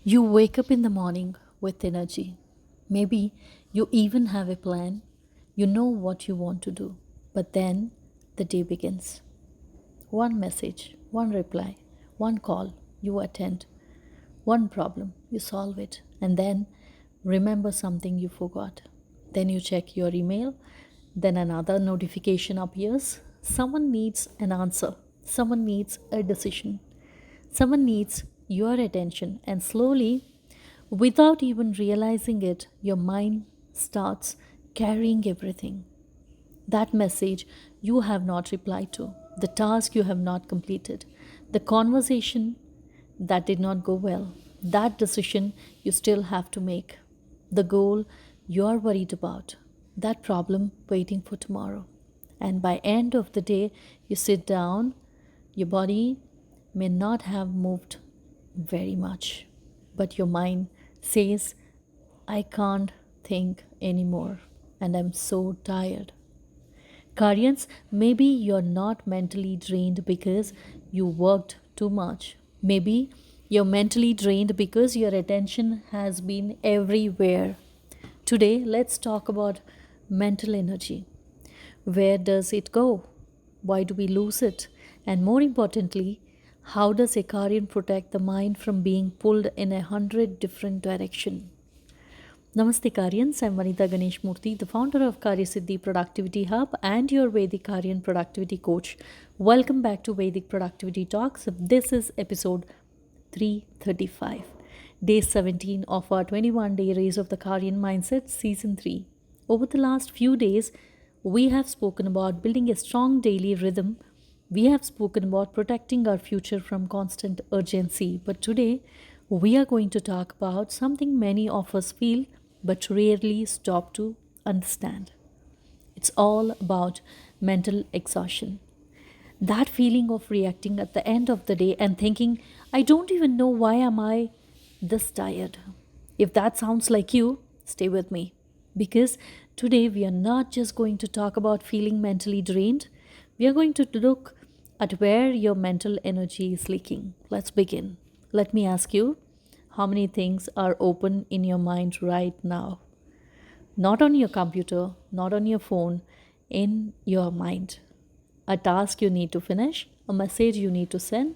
You wake up in the morning with energy. Maybe you even have a plan. You know what you want to do. But then the day begins. One message, one reply, one call, you attend. One problem, you solve it. And then remember something you forgot. Then you check your email. Then another notification appears. Someone needs an answer. Someone needs a decision. Someone needs your attention, and slowly, without even realizing it, your mind starts carrying everything. That message you have not replied to, the task you have not completed, the conversation that did not go well, that decision you still have to make, the goal you are worried about, that problem waiting for tomorrow. And by end of the day, you sit down, your body may not have moved very much, but your mind says, I can't think anymore and I'm so tired. Karyans, maybe you're not mentally drained because you worked too much. Maybe you're mentally drained because your attention has been everywhere. Today, let's talk about mental energy. Where does it go? Why do we lose it? And more importantly, how does a Karyan protect the mind from being pulled in 100 different directions? Namaste Karyans, I'm Vanitha Ganeshmurthy, the founder of Karyasiddi Productivity Hub and your Vedic Karyan Productivity Coach. Welcome back to Vedic Productivity Talks. This is episode 335, day 17 of our 21-day Race of the Karyan Mindset, season 3. Over the last few days, we have spoken about building a strong daily rhythm. We have spoken about protecting our future from constant urgency. But today, we are going to talk about something many of us feel but rarely stop to understand. It's all about mental exhaustion. That feeling of reacting at the end of the day and thinking, I don't even know why am I this tired. If that sounds like you, stay with me. Because today we are not just going to talk about feeling mentally drained, we are going to look at where your mental energy is leaking. Let's begin. Let me ask you, how many things are open in your mind right now? Not on your computer, not on your phone, in your mind. A task you need to finish, a message you need to send,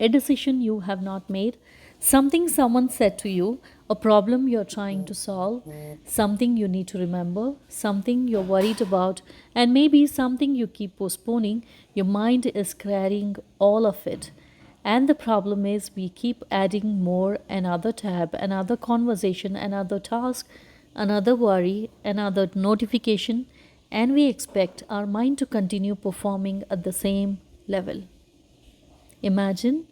a decision you have not made, something someone said to you, a problem you're trying to solve, something you need to remember, something you're worried about, and maybe something you keep postponing. Your mind is carrying all of it. And the problem is, we keep adding more, another tab, another conversation, another task, another worry, another notification, and we expect our mind to continue performing at the same level. Imagine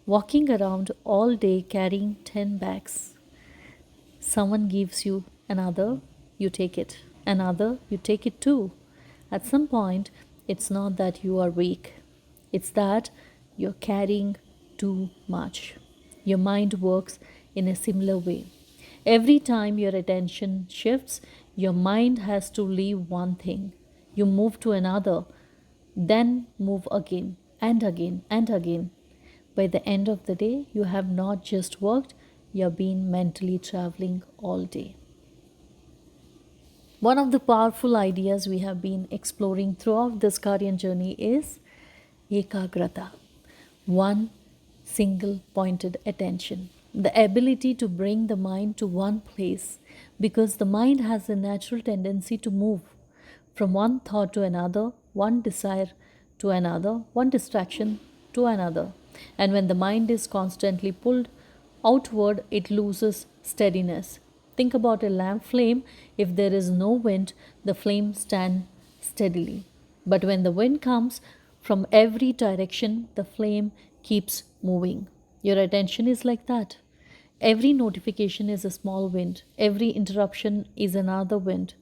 walking around all day carrying 10 bags. Someone gives you another, you take it. Another, you take it too. At some point, it's not that you are weak, it's that you're carrying too much. Your mind works in a similar way. Every time your attention shifts, your mind has to leave one thing. You move to another, then move again and again and again. By the end of the day, you have not just worked, you have been mentally traveling all day. One of the powerful ideas we have been exploring throughout this Karyan journey is ekagrata, one single pointed attention. The ability to bring the mind to one place, because the mind has a natural tendency to move from one thought to another, one desire to another, one distraction to another. And when the mind is constantly pulled outward, it loses steadiness. Think about a lamp flame. If there is no wind, the flame stands steadily. But when the wind comes from every direction, the flame keeps moving. Your attention is like that. Every notification is a small wind. Every interruption is another wind.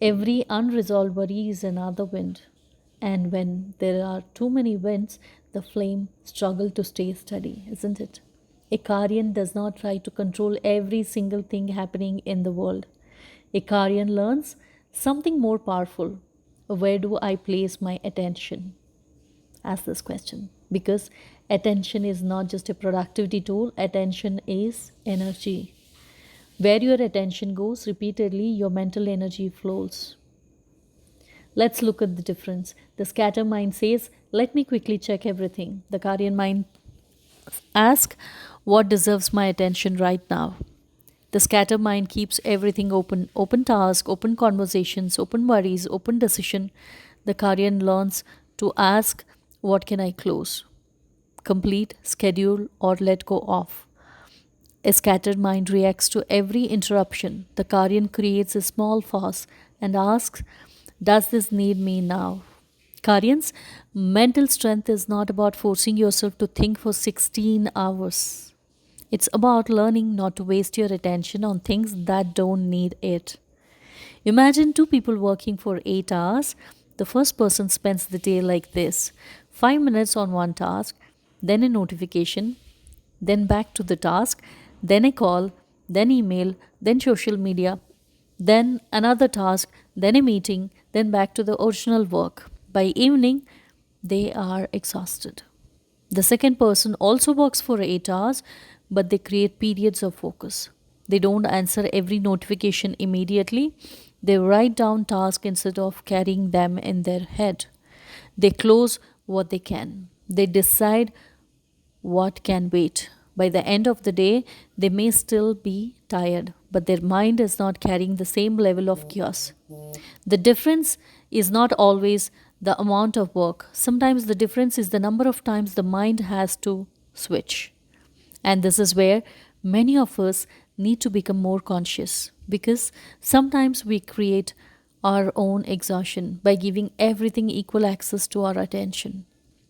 Every unresolved worry is another wind. And when there are too many winds, the flame struggles to stay steady, isn't it? A Karyan does not try to control every single thing happening in the world. A Karyan learns something more powerful. Where do I place my attention? Ask this question, because Attention is not just a productivity tool, attention is energy. Where your attention goes repeatedly, your mental energy flows. Let's look at the difference. The scatter mind says, let me quickly check everything. The Karyan mind asks, what deserves my attention right now? The scatter mind keeps everything open, open task, open conversations, open worries, open decision. The Karyan learns to ask, what can I close, complete, schedule, or let go of? A scattered mind reacts to every interruption. The Karyan creates a small pause and asks, does this need me now? Karyans, mental strength is not about forcing yourself to think for 16 hours. It's about learning not to waste your attention on things that don't need it. Imagine two people working for 8 hours. The first person spends the day like this: 5 minutes on one task, then a notification, then back to the task, then a call, then email, then social media, then another task, then a meeting, then back to the original work. By evening, they are exhausted. The second person also works for 8 hours, but they create periods of focus. They don't answer every notification immediately. They write down tasks instead of carrying them in their head. They close what they can. They decide what can wait. By the end of the day, they may still be tired, but their mind is not carrying the same level of chaos. The difference is not always the amount of work. Sometimes the difference is the number of times the mind has to switch. And this is where many of us need to become more conscious, because sometimes we create our own exhaustion by giving everything equal access to our attention.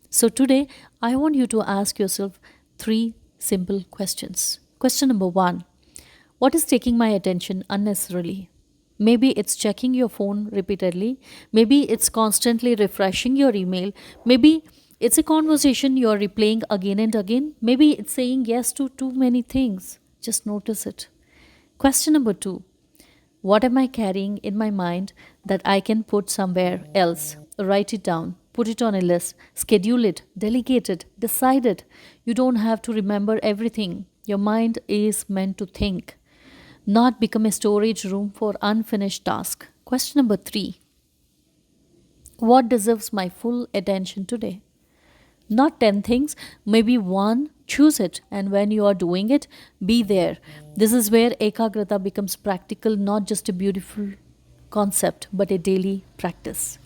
So today, I want you to ask yourself three simple questions. Question number one: what is taking my attention unnecessarily? Maybe it's checking your phone repeatedly. Maybe it's constantly refreshing your email. Maybe it's a conversation you're replaying again and again. Maybe it's saying yes to too many things. Just notice it. Question number two: what am I carrying in my mind that I can put somewhere else? Write it down, put it on a list, schedule it, delegate it, decide it. You don't have to remember everything. Your mind is meant to think, not become a storage room for unfinished tasks. Question number three: what deserves my full attention today? Not 10 things, maybe one. Choose it, and when you are doing it, be there. This is where Ekagrata becomes practical, not just a beautiful concept, but a daily practice.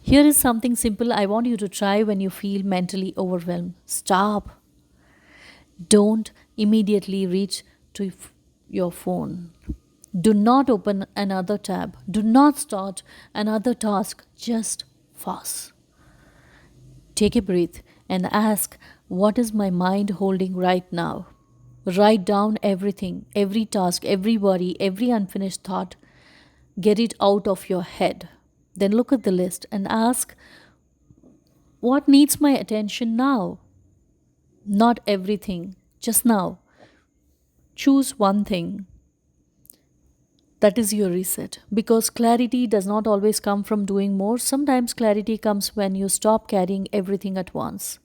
Here is something simple I want you to try when you feel mentally overwhelmed. Stop. Don't immediately reach to your phone. Do not open another tab. Do not start another task. Just pause. Take a breath and ask, what is my mind holding right now? Write down everything, every task, every worry, every unfinished thought. Get it out of your head. Then look at the list and ask, what needs my attention now? Not everything, just now. Choose one thing. That is your reset. Because clarity does not always come from doing more. Sometimes clarity comes when you stop carrying everything at once.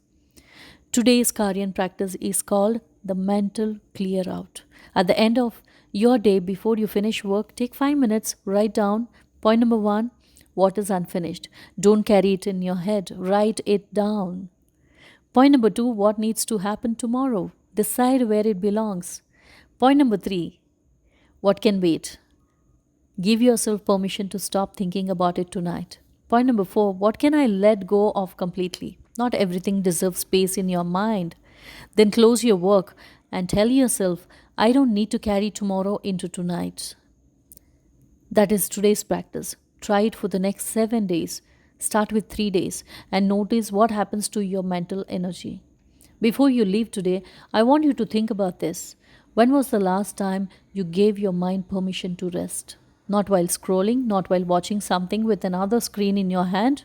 Today's Karyan practice is called the mental clear out. At the end of your day, before you finish work, take 5 minutes, write down point number one: what is unfinished? Don't carry it in your head, write it down. Point number two: what needs to happen tomorrow? Decide where it belongs. Point number three: what can wait? Give yourself permission to stop thinking about it tonight. Point number four: what can I let go of completely? Not everything deserves space in your mind. Then close your work and tell yourself, I don't need to carry tomorrow into tonight. That is today's practice. Try it for the next 7 days. Start with 3 days and notice what happens to your mental energy. Before you leave today, I want you to think about this. When was the last time you gave your mind permission to rest? Not while scrolling, not while watching something with another screen in your hand,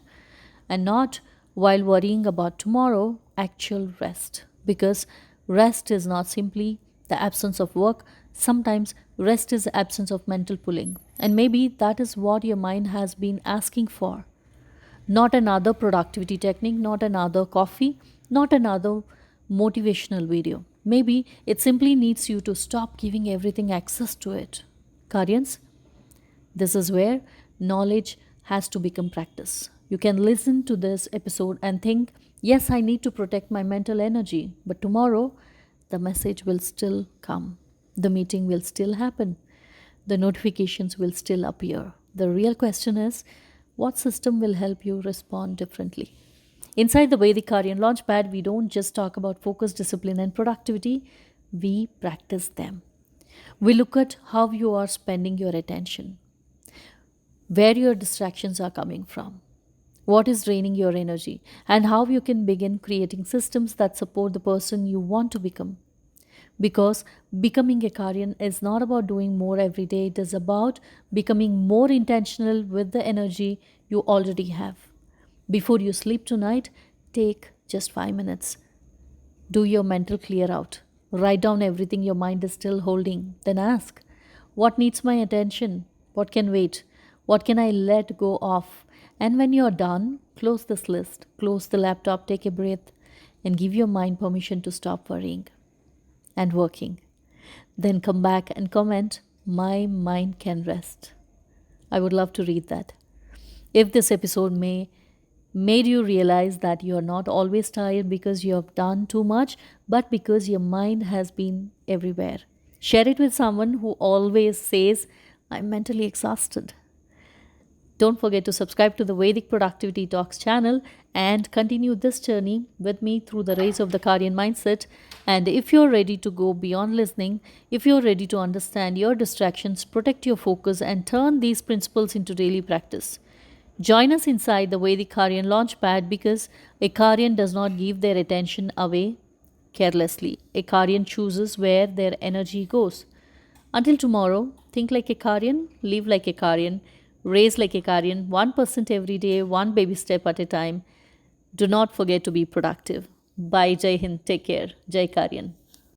and not while worrying about tomorrow. Actual rest. Because rest is not simply the absence of work. Sometimes rest is the absence of mental pulling. And maybe that is what your mind has been asking for. Not another productivity technique, not another coffee, not another motivational video. Maybe it simply needs you to stop giving everything access to it. Karyans, this is where knowledge has to become practice. You can listen to this episode and think, yes, I need to protect my mental energy, but tomorrow the message will still come. The meeting will still happen. The notifications will still appear. The real question is, what system will help you respond differently? Inside the Vedic Karyan Launchpad, we don't just talk about focus, discipline, and productivity, we practice them. We look at how you are spending your attention, where your distractions are coming from, what is draining your energy, and how you can begin creating systems that support the person you want to become. Because becoming a Karyan is not about doing more every day, it is about becoming more intentional with the energy you already have. Before you sleep tonight, take just 5 minutes. Do your mental clear out. Write down everything your mind is still holding. Then ask, what needs my attention? What can wait? What can I let go of? And when you're done, close this list, close the laptop, take a breath, and give your mind permission to stop worrying and working. Then come back and comment, my mind can rest. I would love to read that. If this episode made you realize that you are not always tired because you have done too much, but because your mind has been everywhere. Share it with someone who always says, I'm mentally exhausted. Don't forget to subscribe to the Vedic Productivity Talks channel and continue this journey with me through the rays of the Karyan mindset. And if you're ready to go beyond listening, if you're ready to understand your distractions, protect your focus, and turn these principles into daily practice, join us inside the Vedic Karyan Launchpad, because a Karyan does not give their attention away carelessly. A Karyan chooses where their energy goes. Until tomorrow, think like a Karyan, live like a Karyan, raise like a Karyan, 1% every day, one baby step at a time. Do not forget to be productive. Bye, Jai Hind. Take care. Jai Karyan.